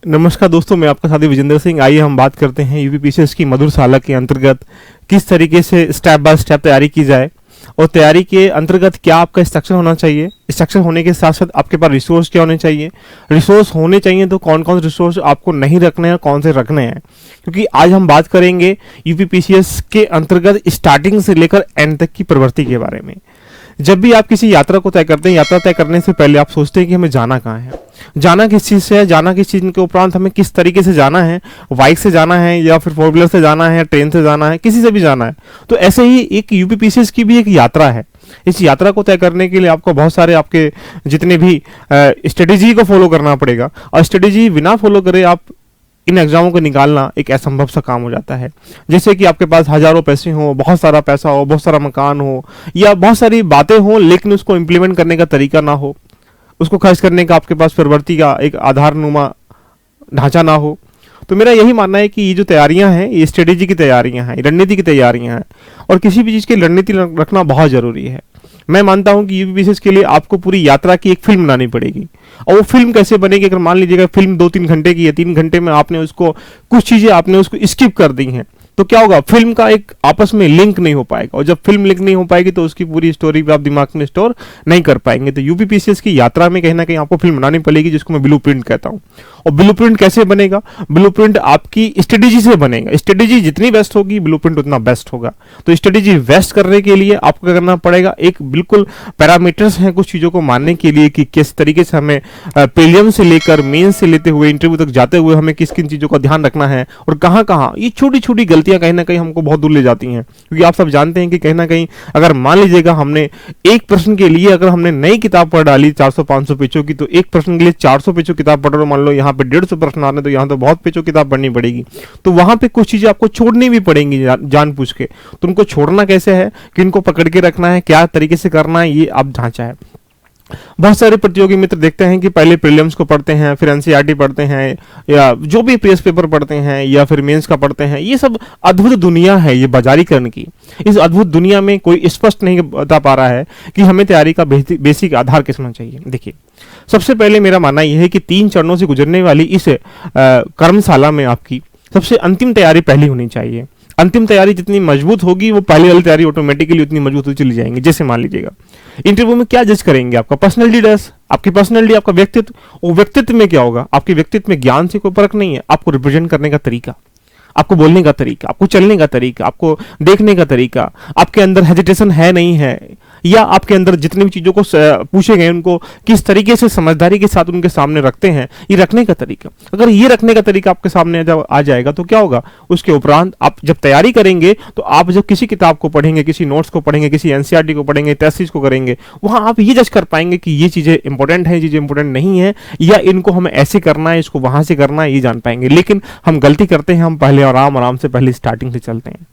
नमस्कार दोस्तों, मैं आपका साथी विजेंद्र सिंह। आइए हम बात करते हैं यूपीपीसीएस की मधुरशाला के अंतर्गत किस तरीके से स्टेप बाय स्टेप तैयारी की जाए और तैयारी के अंतर्गत क्या आपका स्ट्रक्चर होना चाहिए। स्ट्रक्चर होने के साथ साथ आपके पास रिसोर्स क्या होने चाहिए। रिसोर्स होने चाहिए तो कौन कौन से रिसोर्स आपको नहीं रखने हैं, कौन से रखने हैं, क्योंकि आज हम बात करेंगे यूपीपीसीएस के अंतर्गत स्टार्टिंग से लेकर एंड तक की प्रवृत्ति के बारे में। जब भी आप किसी यात्रा को तय करते हैं, यात्रा तय करने से पहले आप सोचते हैं कि हमें जाना कहाँ है, जाना किस चीज़ से है, जाना किस चीज़ के उपरांत हमें किस तरीके से जाना है, बाइक से जाना है या फिर फोर व्हीलर से जाना है, ट्रेन से जाना है, किसी से भी जाना है। तो ऐसे ही एक यूपीपीसीएस की भी एक यात्रा है। इस यात्रा को तय करने के लिए आपको बहुत सारे आपके जितने भी स्ट्रेटेजी को फॉलो करना पड़ेगा, और स्ट्रेटेजी बिना फॉलो करे आप इन एग्जामों को निकालना एक असंभव सा काम हो जाता है। जैसे कि आपके पास हजारों पैसे हो, बहुत सारा पैसा हो, बहुत सारा मकान हो, या बहुत सारी बातें हो, लेकिन उसको इम्प्लीमेंट करने का तरीका ना हो, उसको खर्च करने का आपके पास प्रवृत्ति का एक आधारनुमा ढांचा ना हो। तो मेरा यही मानना है कि ये जो तैयारियां हैं, ये स्ट्रेटेजी की तैयारियां हैं, रणनीति की तैयारियां हैं, और किसी भी चीज़ की रणनीति रखना बहुत ज़रूरी है। मैं मानता हूं कि यूपीपीसीएस के लिए आपको पूरी यात्रा की एक फिल्म बनानी पड़ेगी। और वो फिल्म कैसे बनेगी, अगर मान लीजिएगा फिल्म 2-3 घंटे की है, 3 घंटे में आपने उसको कुछ चीज़ें आपने उसको स्किप कर दी हैं, तो क्या होगा, फिल्म का एक आपस में लिंक नहीं हो पाएगा, और जब फिल्म लिंक नहीं हो पाएगी तो उसकी पूरी स्टोरी भी आप दिमाग में स्टोर नहीं कर पाएंगे। तो यूपीपीसीएस की यात्रा में कहीं ना कहीं आपको फिल्म बनानी पड़ेगी, जिसको मैं ब्लूप्रिंट कहता हूँ। और ब्लूप्रिंट कैसे बनेगा, ब्लूप्रिंट आपकी स्ट्रेटेजी से बनेगा। स्ट्रेटेजी जितनी बेस्ट होगी, ब्लूप्रिंट उतना बेस्ट होगा। तो स्ट्रेटेजी बेस्ट करने के लिए आपको क्या करना पड़ेगा, एक बिल्कुल पैरामीटर्स हैं कुछ चीज़ों को मानने के लिए कि किस तरीके से हमें प्रीलियम से लेकर मेन से लेते हुए इंटरव्यू तक जाते हुए हमें किस किन चीज़ों का ध्यान रखना है, और कहाँ कहाँ ये छोटी छोटी गलतियां कहीं ना कहीं हमको बहुत दूर ले जाती हैं। क्योंकि आप सब जानते हैं कि कहीं ना कहीं अगर मान लीजिएगा हमने एक प्रश्न के लिए अगर हमने नई किताब पढ़ डाली 400-500 पेजों की, तो एक प्रश्न के लिए 400 पेजों किताब पढ़ रहे हो, मान लो यहाँ पे 150 प्रश्न आ रहे हैं, तो यहाँ तो बहुत पेजों किताब पढ़नी पड़ेगी। तो वहां पे कुछ चीजें आपको छोड़नी भी पड़ेंगी जानबूझ के। तो उनको छोड़ना कैसे है, कि इनको पकड़ के रखना है, क्या तरीके से करना है, ये आप ढांचा है। बहुत सारे प्रतियोगी मित्र देखते हैं कि पहले प्रीलिम्स को पढ़ते हैं, फिर एनसीईआरटी पढ़ते हैं, या जो भी प्रीवियस पेपर पढ़ते हैं, या फिर मेंस का पढ़ते हैं। ये सब अद्भुत दुनिया है ये बाजारीकरण की। इस अद्भुत दुनिया में कोई स्पष्ट नहीं बता पा रहा है कि हमें तैयारी का बेसिक आधार कैसे होना चाहिए। देखिए, सबसे पहले मेरा मानना यह है कि 3 चरणों से गुजरने वाली इस कर्मशाला में आपकी सबसे अंतिम तैयारी पहली होनी चाहिए। अंतिम तैयारी जितनी मजबूत होगी, वो पहले वाली तैयारी ऑटोमेटिकली उतनी मजबूत होती चली जाएंगी। जैसे मान लीजिएगा इंटरव्यू में क्या जज करेंगे, आपका पर्सनैलिटी टेस्ट, आपकी पर्सनैलिटी, आपका व्यक्तित्व। और व्यक्तित्व में क्या होगा, आपके व्यक्तित्व में ज्ञान से कोई फर्क नहीं है, आपको रिप्रेजेंट करने का तरीका, आपको बोलने का तरीका, आपको चलने का तरीका, आपको देखने का तरीका, आपके अंदर हेजिटेशन है नहीं है, या आपके अंदर जितनी भी चीज़ों को पूछे गए उनको किस तरीके से समझदारी के साथ उनके सामने रखते हैं, ये रखने का तरीका। अगर ये रखने का तरीका आपके सामने जब आ जाएगा तो क्या होगा, उसके उपरांत आप जब तैयारी करेंगे, तो आप जब किसी किताब को पढ़ेंगे, किसी नोट्स को पढ़ेंगे, किसी एनसीईआरटी को पढ़ेंगे, टेस्ट को करेंगे, वहाँ आप ये जज कर पाएंगे कि ये चीज़ें इंपॉर्टेंट है, ये चीज़ें इंपॉर्टेंट नहीं है, या इनको हमें ऐसे करना है, इसको वहाँ से करना है, ये जान पाएंगे। लेकिन हम गलती करते हैं, हम पहले आराम से पहले स्टार्टिंग से चलते हैं।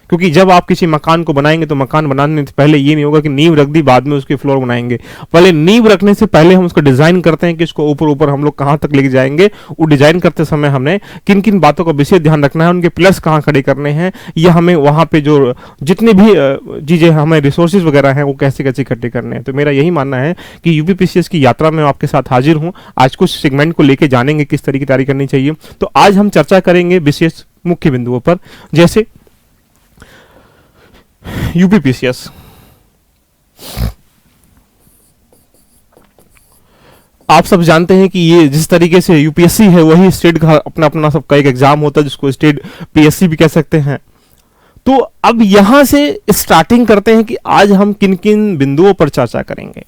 क्योंकि जब आप किसी मकान को बनाएंगे तो मकान बनाने से पहले ये नहीं होगा कि नींव रख दी बाद में उसके फ्लोर बनाएंगे। पहले नींव रखने से पहले हम उसको डिजाइन करते हैं कि इसको ऊपर हम लोग कहाँ तक लेके जाएंगे। वो डिजाइन करते समय हमने किन किन बातों का विशेष ध्यान रखना है, उनके प्लस कहाँ खड़े करने हैं, या हमें वहाँ पे जो जितने भी चीजें हमें रिसोर्सेज वगैरह हैं वो कैसे कैसे इकट्ठे करने हैं। तो मेरा यही मानना है कि यूपीपीसीएस की यात्रा में आपके साथ हाजिर हूँ। आज कुछ सेगमेंट को लेके जानेंगे किस तरीके की तैयारी करनी चाहिए। तो आज हम चर्चा करेंगे विशेष मुख्य बिंदुओं पर, जैसे यूपीपीसीएस। आप सब जानते हैं कि ये जिस तरीके से यूपीएससी है वही स्टेट का अपना अपना सबका एक एग्जाम होता है, जिसको स्टेट पीएससी भी कह सकते हैं। तो अब यहां से स्टार्टिंग करते हैं कि आज हम किन किन बिंदुओं पर चर्चा करेंगे।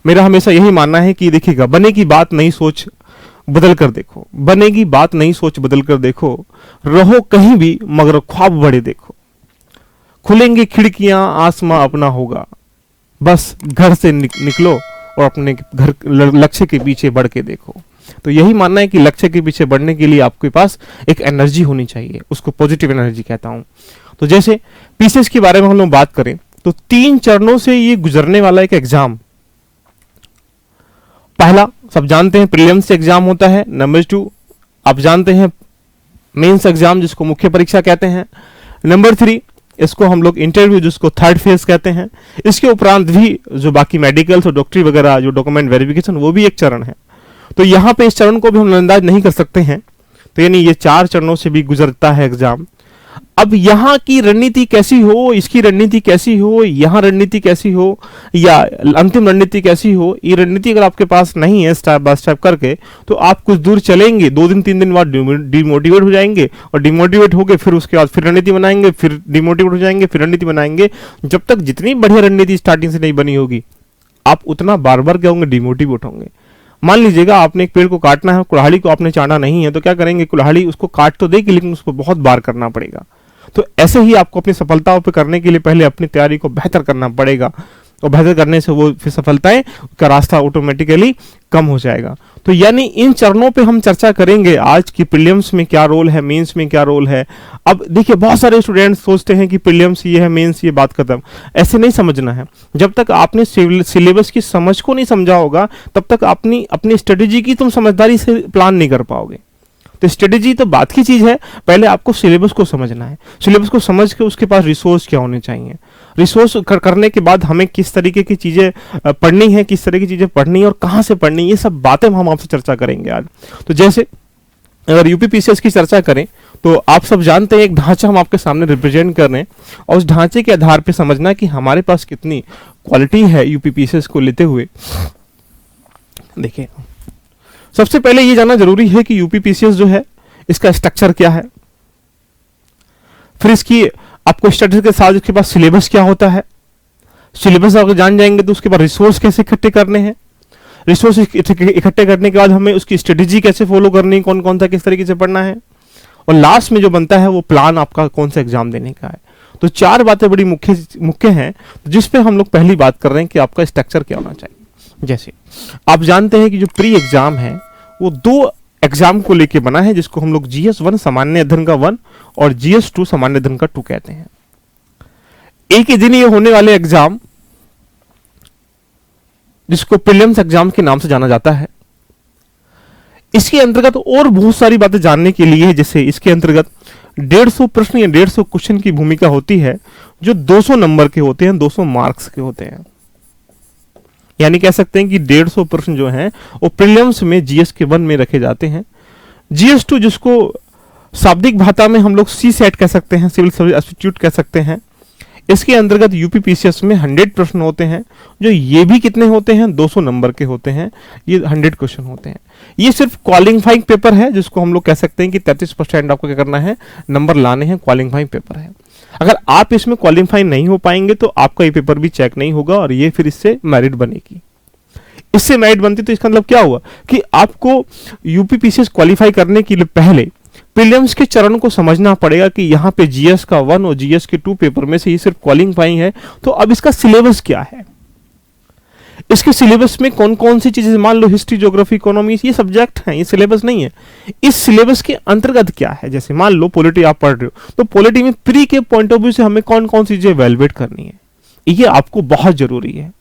मेरा हमेशा यही मानना है कि देखिएगा, बने की बात नई सोच बदल कर देखो, बनेगी बात नई सोच बदल कर देखो, रहो कहीं भी मगर ख्वाब बड़े देखो, खुलेंगी खिड़कियां आसमां अपना होगा, बस घर से निकलो और अपने घर लक्ष्य के पीछे बढ़ के देखो। तो यही मानना है कि लक्ष्य के पीछे बढ़ने के लिए आपके पास एक एनर्जी होनी चाहिए, उसको पॉजिटिव एनर्जी कहता हूं। तो जैसे पीसीएस के बारे में हम लोग बात करें तो 3 चरणों से ये गुजरने वाला एक एग्जाम। पहला सब जानते हैं प्रीलिम्स एग्जाम होता है। नंबर 2 आप जानते हैं मेंस एग्जाम, जिसको मुख्य परीक्षा कहते हैं। नंबर 3 इसको हम लोग इंटरव्यू, जिसको थर्ड फेज कहते हैं। इसके उपरांत भी जो बाकी मेडिकल्स और डॉक्टरी वगैरह जो डॉक्यूमेंट वेरिफिकेशन, वो भी एक चरण है। तो यहाँ पे इस चरण को भी हम नजरअंदाज नहीं कर सकते हैं। तो यानी ये 4 चरणों से भी गुजरता है एग्जाम। अब यहाँ की रणनीति कैसी हो, इसकी रणनीति कैसी हो, यहाँ रणनीति कैसी हो, या अंतिम रणनीति कैसी हो, ये रणनीति अगर आपके पास नहीं है स्टेप बाय स्टेप करके, तो आप कुछ दूर चलेंगे, 2 दिन 3 दिन बाद डिमोटिवेट हो जाएंगे, और डिमोटिवेट हो गए फिर उसके बाद फिर रणनीति बनाएंगे, फिर डिमोटिवेट हो जाएंगे, फिर रणनीति बनाएंगे। जब तक जितनी बढ़िया रणनीति स्टार्टिंग से नहीं बनी होगी, आप उतना बार बार क्या होंगे, डिमोटिवेट होंगे। मान लीजिएगा आपने एक पेड़ को काटना है, कुल्हाड़ी को आपने चाटा नहीं है, तो क्या करेंगे, कुल्हाड़ी उसको काट तो देगी लेकिन उसको बहुत बार करना पड़ेगा। तो ऐसे ही आपको अपनी सफलताओं पे करने के लिए पहले अपनी तैयारी को बेहतर करना पड़ेगा, और बेहतर करने से वो फिर सफलताएं का रास्ता ऑटोमेटिकली कम हो जाएगा। तो यानी इन चरणों पे हम चर्चा करेंगे आज की प्रीलिम्स में क्या रोल है, मेंस में क्या रोल है। अब देखिए बहुत सारे स्टूडेंट्स सोचते हैं कि प्रीलिम्स ये है, मेंस ये, बात खत्म। ऐसे नहीं समझना है। जब तक आपने सिलेबस की समझ को नहीं समझा होगा, तब तक अपनी स्ट्रेटेजी की तुम समझदारी से प्लान नहीं कर पाओगे। तो स्ट्रेटेजी तो बात की चीज है, पहले आपको सिलेबस को समझना है। सिलेबस को समझ के उसके पास रिसोर्स क्या होने चाहिए, रिसोर्स करने के बाद हमें किस तरीके की चीजें पढ़नी है, किस तरह की चीजें पढ़नी है और कहाँ से पढ़नी है, ये सब बातें हम आपसे चर्चा करेंगे आज। तो जैसे अगर यूपीपीसीएस की चर्चा करें तो आप सब जानते हैं एक ढांचा हम आपके सामने रिप्रेजेंट कर रहे हैं, और उस ढांचे के आधार पर समझना कि हमारे पास कितनी क्वालिटी है यूपीपीसीएस को लेते हुए। देखिए सबसे पहले ये जानना जरूरी है कि यूपीपीसीएस जो है इसका स्ट्रक्चर क्या है, फिर इसकी आपको स्ट्रक्चर के साथ इसके पास सिलेबस क्या होता है। सिलेबस अगर जान जाएंगे तो उसके बाद रिसोर्स कैसे इकट्ठे करने हैं, रिसोर्स इकट्ठे करने के बाद हमें उसकी स्ट्रेटेजी कैसे फॉलो करनी है, कौन कौन सा किस तरीके से पढ़ना है, और लास्ट में जो बनता है वो प्लान आपका कौन सा एग्जाम देने का है। तो 4 बातें बड़ी मुख्य हैं जिस पे हम लोग पहली बात कर रहे हैं कि आपका स्ट्रक्चर क्या होना चाहिए। जैसे आप जानते हैं कि जो प्री एग्जाम है वो 2 एग्जाम को लेके बना है, जिसको हम लोग GS1 सामान्य अध्ययन का 1 और GS2 सामान्य अध्ययन का 2 कहते हैं। एक ही दिन ये होने वाले एग्जाम, जिसको प्रीलिम्स एग्जाम के नाम से जाना जाता है, इसके अंतर्गत और बहुत सारी बातें जानने के लिए, जैसे इसके अंतर्गत 150 प्रश्न या 150 क्वेश्चन की भूमिका होती है, जो 200 नंबर के होते हैं, 200 मार्क्स के होते हैं। यानी कह सकते हैं कि 150 प्रश्न जो हैं वो प्रीलिम्स में GS के 1 में रखे जाते हैं। GS2 जिसको शाब्दिक भाषा में हम लोग CSAT कह सकते हैं, सिविल सर्विस एप्टीट्यूड कह सकते हैं, इसके अंतर्गत यूपीपीसीएस में 100 प्रश्न होते हैं, जो ये भी कितने होते हैं, 200 नंबर के होते हैं। ये 100 क्वेश्चन होते हैं। ये सिर्फ क्वालिफाइंग पेपर है, जिसको हम लोग कह सकते हैं कि 33% आपको क्या करना है, नंबर लाने हैं, क्वालिफाइंग पेपर है। अगर आप इसमें क्वालिफाई नहीं हो पाएंगे तो आपका ये पेपर भी चेक नहीं होगा, और ये फिर इससे मेरिट बनेगी। इससे मेरिट बनती तो इसका मतलब क्या हुआ कि आपको यूपीपीसीएस क्वालिफाई करने के लिए पहले प्रीलिम्स के चरण को समझना पड़ेगा कि यहाँ पे GS का 1 और GS के 2 पेपर में से ये सिर्फ क्वालिफाइंग है। तो अब इसका सिलेबस क्या है, इसके सिलेबस में कौन कौन सी चीजें, मान लो हिस्ट्री, ज्योग्राफी, इकोनॉमी, ये सब्जेक्ट हैं, ये सिलेबस नहीं है। इस सिलेबस के अंतर्गत क्या है, जैसे मान लो पॉलिटी आप पढ़ रहे हो, तो पॉलिटी में प्री के पॉइंट ऑफ व्यू से हमें कौन कौन सी चीजें इवैल्यूएट करनी है, ये आपको बहुत जरूरी है।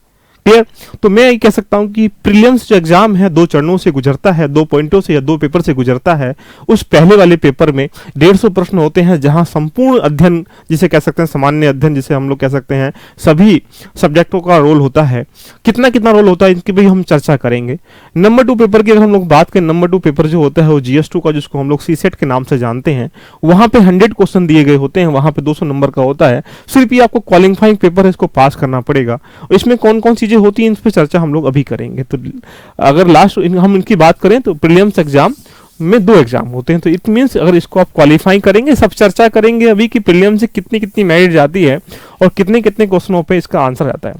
क्लियर? तो मैं ये कह सकता हूं कि प्रीलिम्स जो एग्जाम है 2 चरणों से गुजरता है, 2 पॉइंटों से या 2 पेपर से गुजरता है। उस पहले वाले पेपर में 150 प्रश्न होते हैं, जहां संपूर्ण अध्ययन, जिसे कह सकते हैं सामान्य अध्ययन, जिसे हम लोग कह सकते हैं सभी सब्जेक्टों का रोल होता है। कितना कितना रोल होता है इनकी भी हम चर्चा करेंगे। नंबर 2 पेपर की अगर हम लोग बात करें, नंबर 2 पेपर जो होता है वो GS2 का, जिसको हम लोग CSAT के नाम से जानते हैं, वहां पे 100 क्वेश्चन दिए गए होते हैं, वहां पे 200 नंबर का होता है। सिर्फ ये आपको क्वालिफाइंग पेपर है, इसको पास करना पड़ेगा। इसमें कौन कौन चीजें होती हैं, इस पर चर्चा हम लोग अभी करेंगे। तो अगर लास्ट हम इनकी बात करें तो प्रीलिम्स एग्जाम में 2 एग्जाम होते हैं, तो इट मींस अगर इसको आप क्वालिफाई करेंगे, सब चर्चा करेंगे अभी कि प्रीलिम्स से कितनी कितनी मेरिट जाती है और कितने कितने क्वेश्चनों पे इसका आंसर आता है।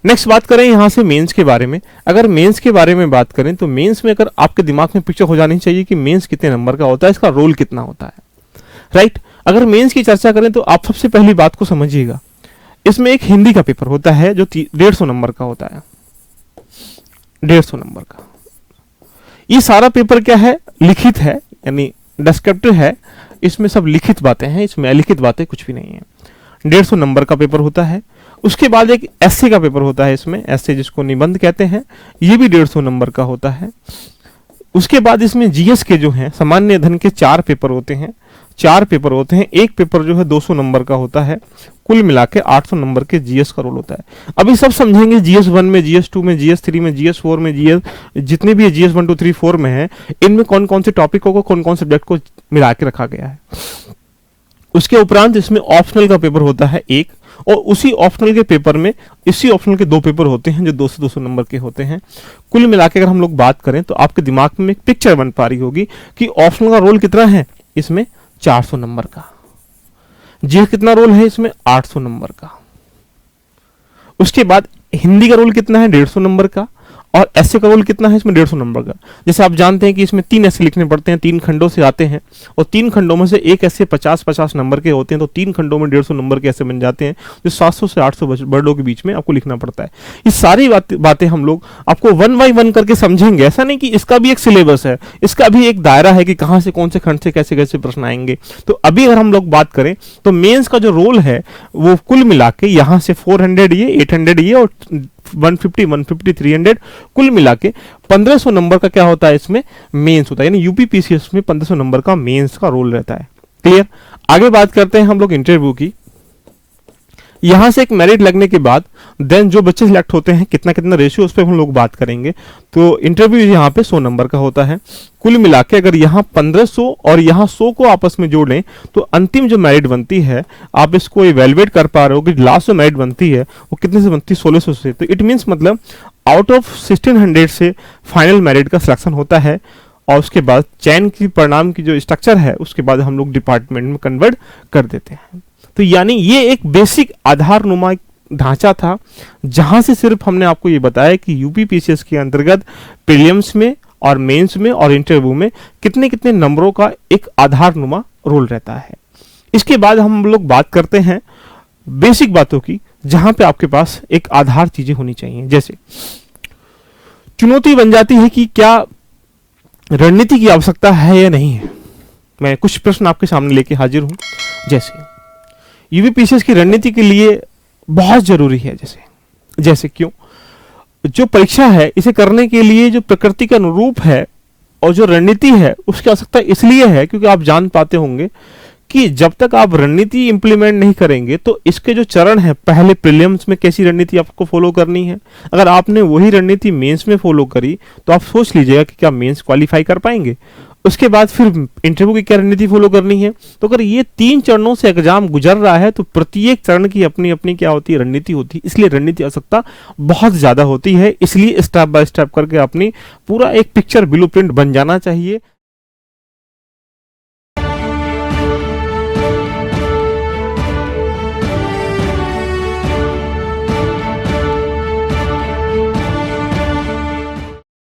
नेक्स्ट बात करें यहां से मेंस के बारे में। अगर मेंस के बारे में बात करें तो मेंस में अगर आपके दिमाग में पिक्चर हो जानी चाहिए कि मेंस कितने नंबर का होता है, इसका रोल कितना होता है, राइट। अगर मेंस की चर्चा करें तो आप सबसे पहली बात को समझिएगा, इसमें एक हिंदी का पेपर होता है जो 150 नंबर का होता है, 150 नंबर का। ये सारा पेपर क्या है, लिखित है, यानी डिस्क्रिप्टिव है, इसमें सब लिखित बातें हैं, इसमें अलिखित बातें कुछ भी नहीं है। 150 नंबर का पेपर होता है। उसके बाद एक एस्से का पेपर होता है, इसमें एस्से जिसको निबंध कहते हैं, ये भी 150 नंबर का होता है। उसके बाद इसमें GS के जो हैं सामान्य अध्ययन के 4 पेपर होते हैं, 4 पेपर होते हैं। एक पेपर जो है 200 नंबर का होता है, कुल मिला के 800 नंबर के जीएस का रोल होता है। अभी सब समझेंगे जीएस 1 में, जीएस 2 में, जीएस 3 में, जीएस 4 में, जीएस जितने भी जीएस 1 2 3 4 में है, इनमें कौन कौन से टॉपिकों को, कौन कौन से सब्जेक्ट को मिला के रखा गया है। उसके उपरांत इसमें ऑप्शनल का पेपर होता है एक, और उसी ऑप्शनल के पेपर में इसी ऑप्शनल के 2 पेपर होते हैं जो 200-200 नंबर के होते हैं। कुल मिलाकर अगर हम लोग बात करें तो आपके दिमाग में एक पिक्चर बन पा रही होगी कि ऑप्शनल का रोल कितना है इसमें, 400 नंबर का। जीएस कितना रोल है इसमें, 800 नंबर का। उसके बाद हिंदी का रोल कितना है, 150 नंबर का। और ऐसे का रोल कितना है इसमें, 150 नंबर का। जैसे आप जानते हैं कि इसमें 3 ऐसे लिखने पड़ते हैं, 3 खंडों से आते हैं, और 3 खंडों में से एक ऐसे 50-50 नंबर के होते हैं, तो 3 खंडों में 150 नंबर के ऐसे बन जाते हैं, जो 700 से 800 वर्डों के बीच में आपको लिखना पड़ता है। ये सारी बातें हम लोग आपको 1 बाय 1 करके समझेंगे। ऐसा नहीं कि इसका भी एक सिलेबस है, इसका भी एक दायरा है कि कहाँ से कौन से खंड से कैसे कैसे प्रश्न आएंगे। तो अभी अगर हम लोग बात करें तो मेंस का जो रोल है वो कुल मिला के यहाँ से 400 ये, 800 ये, और 150, 150, 300, कुल मिला के 1500 नंबर का क्या होता है इसमें, मेंस होता है। यानी यूपीपीसीएस में 1500 नंबर का मेंस का रोल रहता है। क्लियर। आगे बात करते हैं हम लोग इंटरव्यू की। यहां से एक मेरिट लगने के बाद देन जो बच्चे सिलेक्ट होते हैं, कितना कितना रेशियो, उस पर हम लोग बात करेंगे। तो इंटरव्यू यहाँ पे 100 नंबर का होता है। कुल मिला के अगर यहाँ 1500 और यहाँ 100 को आपस में जोड़ लें तो अंतिम जो मेरिट बनती है, आप इसको इवेलुएट कर पा रहे हो कि लास्ट जो मेरिट बनती है वो कितने से बनती है, 1600 से। तो इट मीन्स मतलब आउट ऑफ 1600 से फाइनल मेरिट का सिलेक्शन होता है, और उसके बाद चयन की परिणाम की जो स्ट्रक्चर है उसके बाद हम लोग डिपार्टमेंट में कन्वर्ट कर देते हैं। तो यानी ये एक बेसिक आधारनुमा ढांचा था, जहां से सिर्फ हमने आपको ये बताया कि यूपीपीसीएस के अंतर्गत प्रीलिम्स में और मेंस में और इंटरव्यू में कितने कितने नंबरों का एक आधारनुमा रोल रहता है। इसके बाद हम लोग बात करते हैं बेसिक बातों की, जहां पे आपके पास एक आधार चीजें होनी चाहिए। जैसे चुनौती बन जाती है कि क्या रणनीति की आवश्यकता है या नहीं है। मैं कुछ प्रश्न आपके सामने लेके हाजिर हूं। जैसे यूपीपीसीएस की रणनीति के लिए बहुत जरूरी है। जैसे क्यों, जो परीक्षा है इसे करने के लिए जो प्रकृति के अनुरूप है और जो रणनीति है उसकी आवश्यकता इसलिए है क्योंकि आप जान पाते होंगे कि जब तक आप रणनीति इंप्लीमेंट नहीं करेंगे तो इसके जो चरण है, पहले प्रीलिम्स में कैसी रणनीति आपको फॉलो करनी है, अगर आपने वही रणनीति मेंस में फॉलो करी तो आप सोच लीजिएगा कि क्या मेंस क्वालिफाई कर पाएंगे। उसके बाद फिर इंटरव्यू की क्या रणनीति फॉलो करनी है। तो अगर ये 3 चरणों से एग्जाम गुजर रहा है तो प्रत्येक चरण की अपनी अपनी क्या होती है, रणनीति होती है। इसलिए रणनीति आवश्यकता बहुत ज्यादा होती है। इसलिए स्टेप बाय स्टेप करके अपनी पूरा एक पिक्चर ब्लूप्रिंट बन जाना चाहिए।